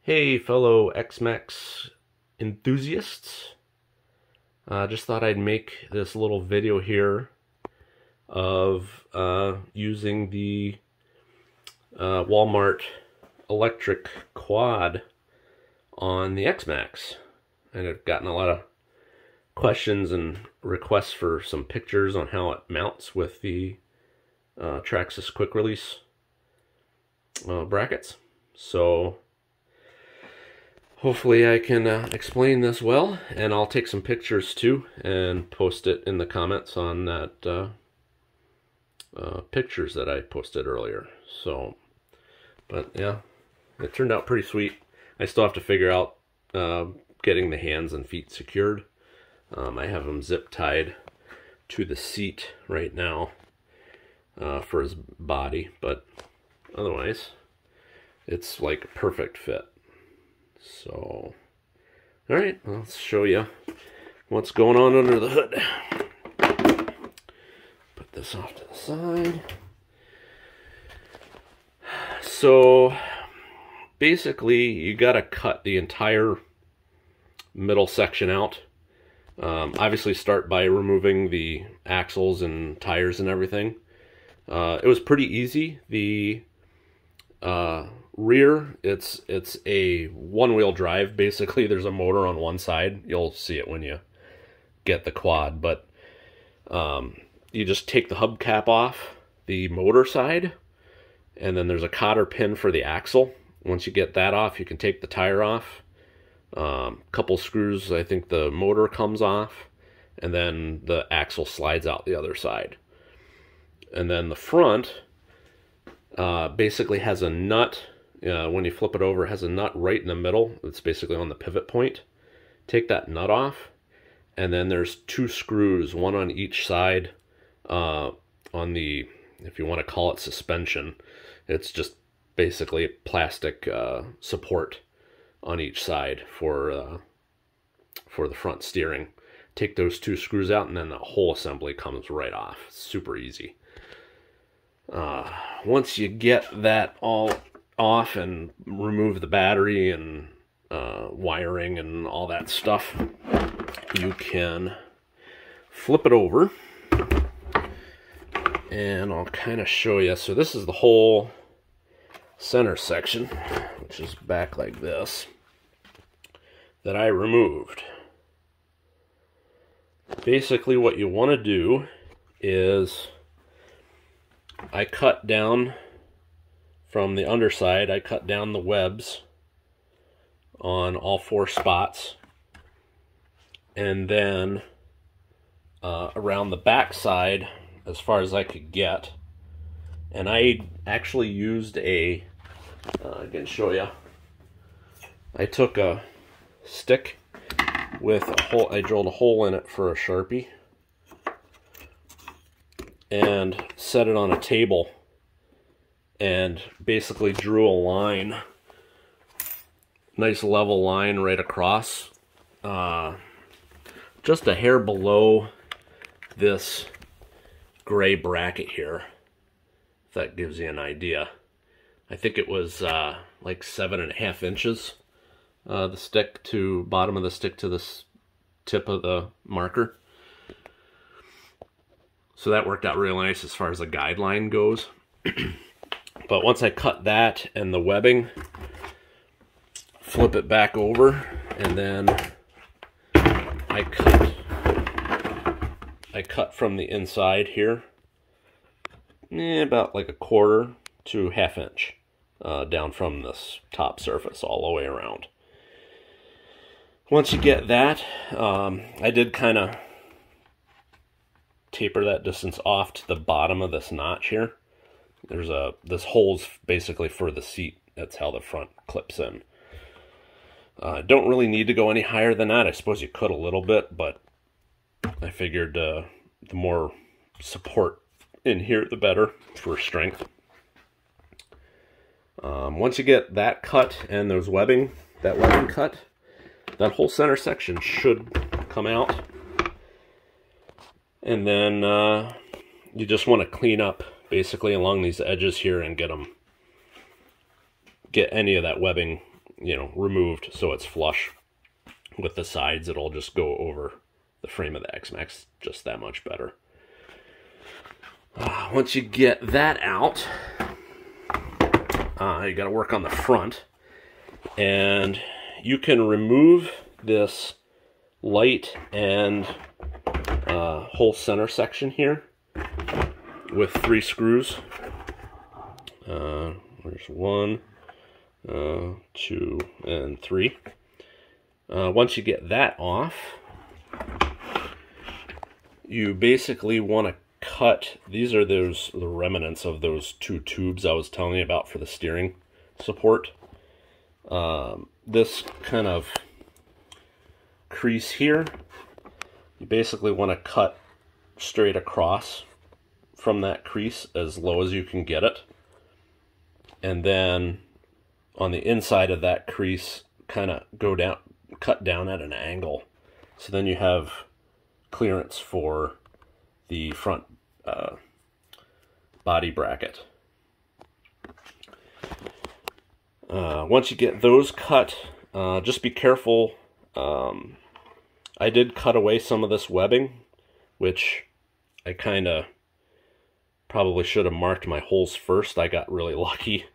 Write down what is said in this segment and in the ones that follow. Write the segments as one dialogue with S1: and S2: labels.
S1: Hey fellow Xmaxx enthusiasts, just thought I'd make this little video here of using the Walmart electric quad on the Xmaxx. And I've gotten a lot of questions and requests for some pictures on how it mounts with the Traxxas quick release brackets. So hopefully I can explain this well, and I'll take some pictures too and post it in the comments on that pictures that I posted earlier. So, but yeah, it turned out pretty sweet. I still have to figure out getting the hands and feet secured. I have them zip tied to the seat right now for his body, but otherwise it's like a perfect fit. So, all right, I'll show you what's going on under the hood. Put this off to the side. So, basically, you got to cut the entire middle section out. Obviously, start by removing the axles and tires and everything. It was pretty easy. The rear, it's a one-wheel drive. Basically, there's a motor on one side. You'll see it when you get the quad, but you just take the hubcap off the motor side, and then there's a cotter pin for the axle. Once you get that off, you can take the tire off. Couple screws, I think the motor comes off, and then the axle slides out the other side. And then the front basically has a nut. When you flip it over, it has a nut right in the middle. It's basically on the pivot point. Take that nut off, and then there's two screws, one on each side on the, if you want to call it suspension, it's just basically plastic support on each side for the front steering. Take those two screws out, and then the whole assembly comes right off. Super easy. Once you get that all off and remove the battery and wiring and all that stuff, you can flip it over, and I'll kind of show you. So this is the whole center section, which is back like this, that I removed. Basically what you want to do is, I cut down from the underside, I cut down the webs on all four spots, and then around the back side as far as I could get. And I actually used I can show you. I took a stick with a hole, I drilled a hole in it for a Sharpie, and set it on a table and basically drew a line, nice level line right across, just a hair below this gray bracket here, if that gives you an idea. I think it was like 7.5 inches, the stick to bottom of the stick to the tip of the marker. So that worked out really nice as far as the guideline goes. But once I cut that and the webbing, flip it back over, and then I cut from the inside here, about like 1/4 to 1/2 inch down from this top surface all the way around. Once you get that, I did kind of taper that distance off to the bottom of this notch here. There's this hole's basically for the seat. That's how the front clips in. Don't really need to go any higher than that. I suppose you could a little bit, but I figured the more support in here, the better for strength. Once you get that cut and those webbing cut, that whole center section should come out. And then you just want to clean up basically along these edges here and get any of that webbing you know, removed so it's flush with the sides. It'll just go over the frame of the Xmaxx just that much better. Once you get that out, you got to work on the front, and you can remove this light and whole center section here with 3 screws. There's 1, 2, and 3. Once you get that off, you basically want to cut. These are the remnants of those 2 tubes I was telling you about for the steering support. This kind of crease here, you basically want to cut straight across from that crease as low as you can get it, and then on the inside of that crease kind of go down, cut down at an angle, so then you have clearance for the front body bracket. Once you get those cut, just be careful. I did cut away some of this webbing, which I kind of probably should have marked my holes first. I got really lucky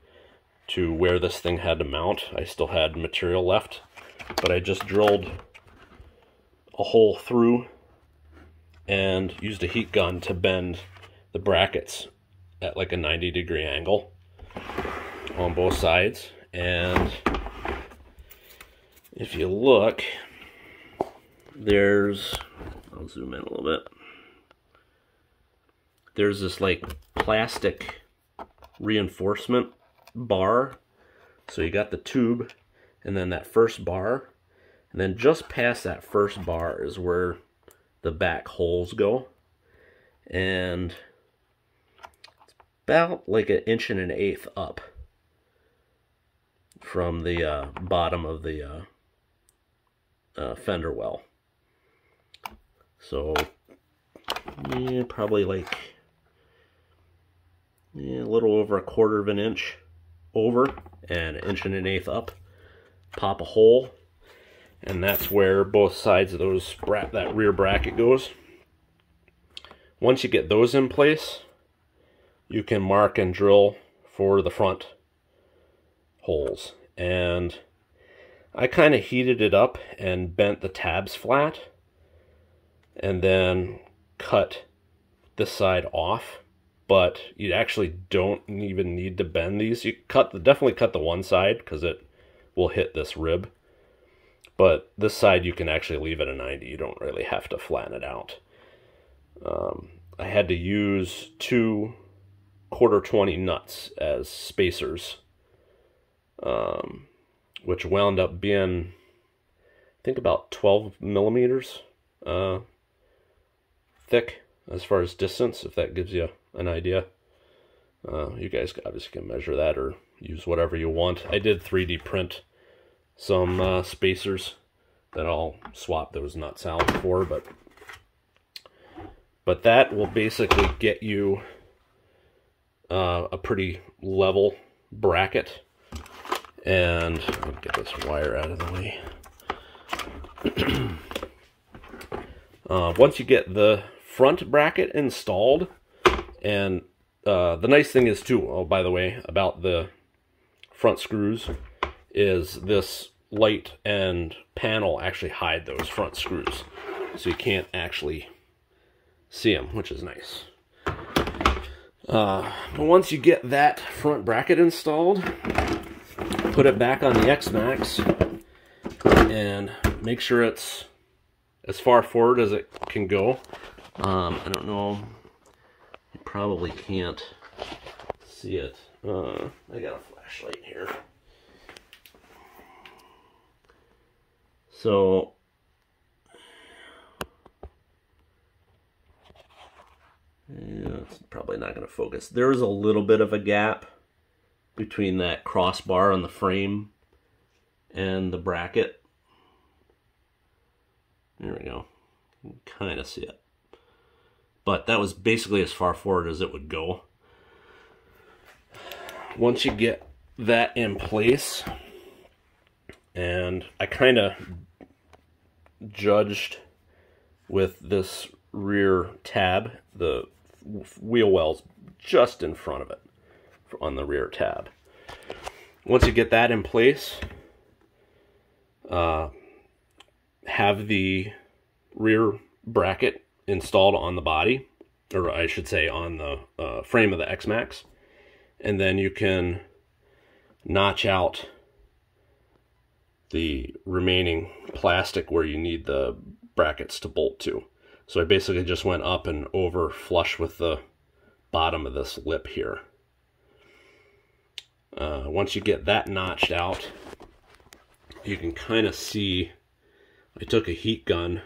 S1: to where this thing had to mount. I still had material left, but I just drilled a hole through and used a heat gun to bend the brackets at like a 90-degree angle on both sides. And if you look, I'll zoom in a little bit. There's this like plastic reinforcement bar. So you got the tube and then that first bar, and then just past that first bar is where the back holes go, and it's about like 1 1/8 inches up from the bottom of the fender well. So yeah, probably like a little over 1/4 of an inch over and 1 1/8 inches up. Pop a hole, and that's where both sides of those that rear bracket goes. Once you get those in place, you can mark and drill for the front holes. And I kind of heated it up and bent the tabs flat, and then cut this side off. But you actually don't even need to bend these. You definitely cut the one side because it will hit this rib. But this side you can actually leave at a 90. You don't really have to flatten it out. I had to use 2 1/4-20 nuts as spacers, which wound up being, I think, about 12 millimeters thick as far as distance, if that gives you an idea. You guys obviously can measure that or use whatever you want. I did 3D print some spacers that I'll swap those nuts out for, but that will basically get you a pretty level bracket. And let me get this wire out of the way. Once you get the front bracket installed, and the nice thing is too, oh, by the way, about the front screws, is this light and panel actually hide those front screws, so you can't actually see them, which is nice. But once you get that front bracket installed, put it back on the Xmaxx and make sure it's as far forward as it can go. I don't know, you probably can't see it. I got a flashlight here. So yeah, it's probably not going to focus. There's a little bit of a gap between that crossbar on the frame and the bracket. There we go. You can kind of see it. But that was basically as far forward as it would go. Once you get that in place, And I kind of judged with this rear tab, the wheel well's just in front of it on the rear tab. Once you get that in place, have the rear bracket installed on the body, or I should say on the frame of the Xmaxx, and then you can notch out the remaining plastic where you need the brackets to bolt to. So I basically just went up and over flush with the bottom of this lip here. Once you get that notched out, you can kind of see I took a heat gun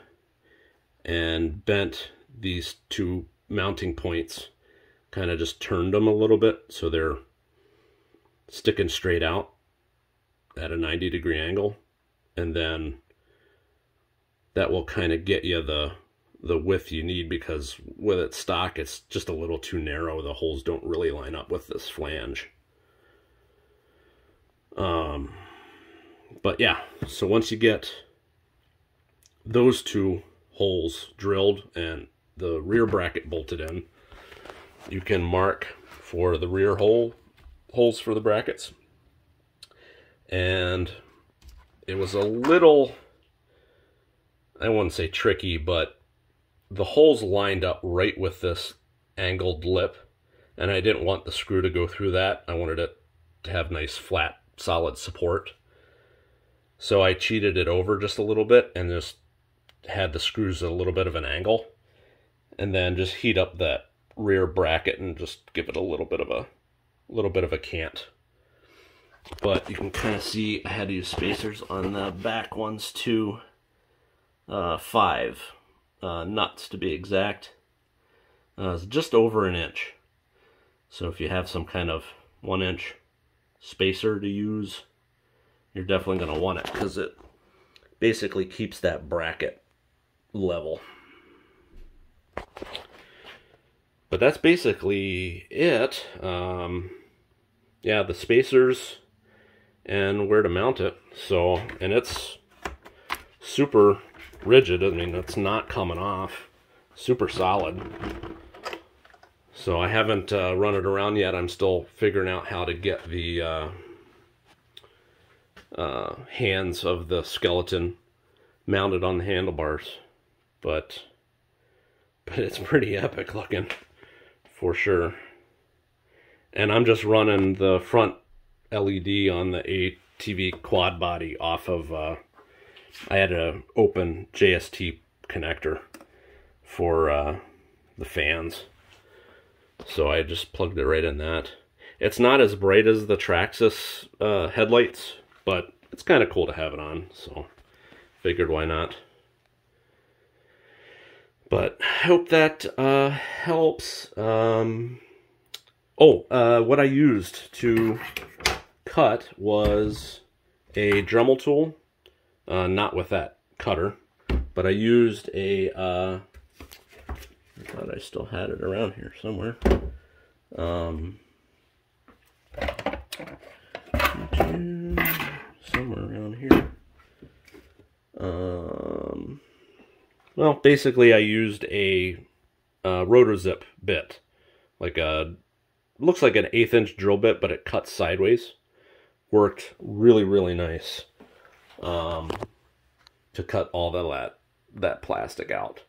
S1: and bent these two mounting points, kind of just turned them a little bit so they're sticking straight out at a 90-degree angle, and then that will kind of get you the width you need, because with it stock it's just a little too narrow. The holes don't really line up with this flange. But yeah, so once you get those two holes drilled and the rear bracket bolted in, you can mark for the rear holes for the brackets. And it was a little, I wouldn't say tricky, but the holes lined up right with this angled lip, and I didn't want the screw to go through that. I wanted it to have nice flat solid support. So I cheated it over just a little bit and just had the screws at a little bit of an angle, and then just heat up that rear bracket and just give it a little bit of a cant. But you can kind of see I had to use spacers on the back ones too. 5 nuts to be exact. It's just over an inch. So if you have some kind of 1-inch spacer to use, you're definitely going to want it, because it basically keeps that bracket level. But that's basically it. Yeah, the spacers and where to mount it. So, and it's super rigid. I mean, it's not coming off. Super solid. So I haven't run it around yet. I'm still figuring out how to get the hands of the skeleton mounted on the handlebars. But it's pretty epic looking, for sure. And I'm just running the front LED on the ATV quad body off of, I had an open JST connector for the fans. So I just plugged it right in that. It's not as bright as the Traxxas headlights, but it's kind of cool to have it on, so figured why not. But I hope that helps. What I used to cut was a Dremel tool, not with that cutter, but I used a, I thought I still had it around here somewhere. Somewhere around here. Well, basically I used a rotor zip bit, like a, looks like an 1/8 inch drill bit, but it cuts sideways. Worked really, really nice to cut all that plastic out.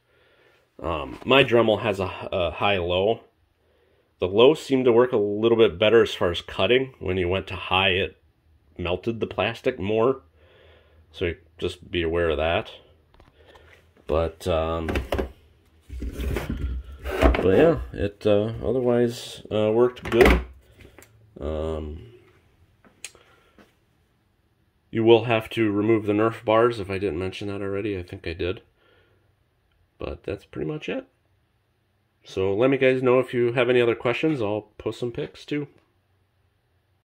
S1: My Dremel has a high-low. The low seemed to work a little bit better as far as cutting. When you went to high, it melted the plastic more. So just be aware of that. But yeah, it otherwise worked good. You will have to remove the Nerf bars if I didn't mention that already. I think I did. But that's pretty much it. So let me guys know if you have any other questions. I'll post some pics too.